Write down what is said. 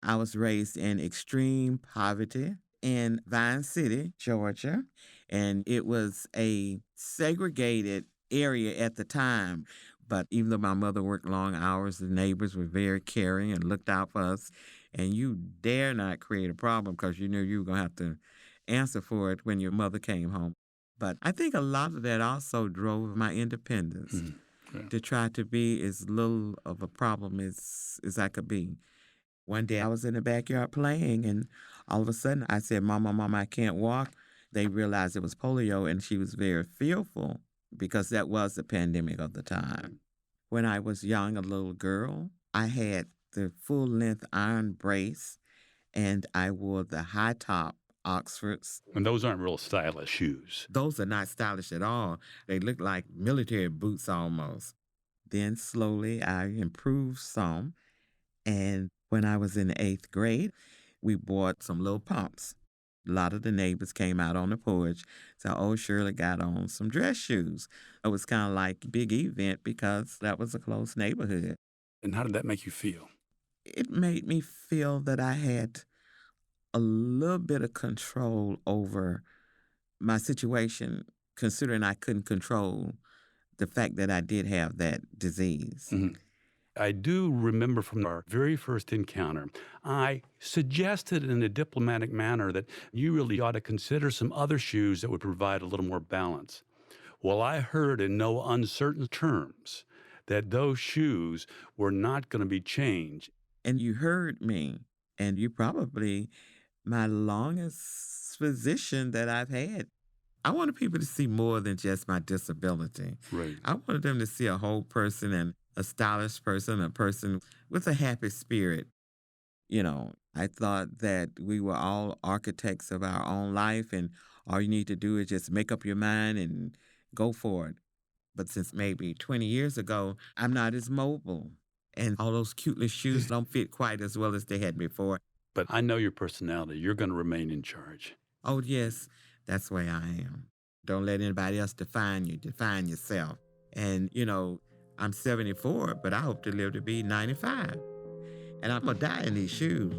I was raised in extreme poverty in Vine City, Georgia, and it was a segregated area at the time. But even though my mother worked long hours, the neighbors were very caring and looked out for us. And you dare not create a problem because you knew you were going to have to answer for it when your mother came home. But I think a lot of that also drove my independence Mhm. Yeah. to try to be as little of a problem as I could be. One day I was in the backyard playing, and all of a sudden I said, Mama, Mama, I can't walk. They realized it was polio, and she was very fearful because that was the pandemic of the time. When I was young, a little girl, I had the full length iron brace, and I wore the high top Oxfords. And those aren't real stylish shoes. Those are not stylish at all. They look like military boots almost. Then slowly I improved some. And when I was in the eighth grade, we bought some little pumps. A lot of the neighbors came out on the porch. So, oh, Shirley got on some dress shoes. It was kind of like a big event because that was a close neighborhood. And how did that make you feel? It made me feel that I had a little bit of control over my situation, considering I couldn't control the fact that I did have that disease. Mhm. I do remember from our very first encounter, I suggested in a diplomatic manner that you really ought to consider some other shoes that would provide a little more balance. Well, I heard in no uncertain terms that those shoes were not going to be changed. And you heard me, and you probably my longest physician that I've had. I wanted people to see more than just my disability. Right. I wanted them to see a whole person and a stylish person, a person with a happy spirit. I thought that we were all architects of our own life, and all you need to do is just make up your mind and go for it. But since maybe 20 years ago, I'm not as mobile, and all those cute little shoes don't fit quite as well as they had before. But I know your personality. You're going to remain in charge. Oh, yes, that's the way I am. Don't let anybody else define you, define yourself. And, I'm 74, but I hope to live to be 95. And I'm going to die in these shoes.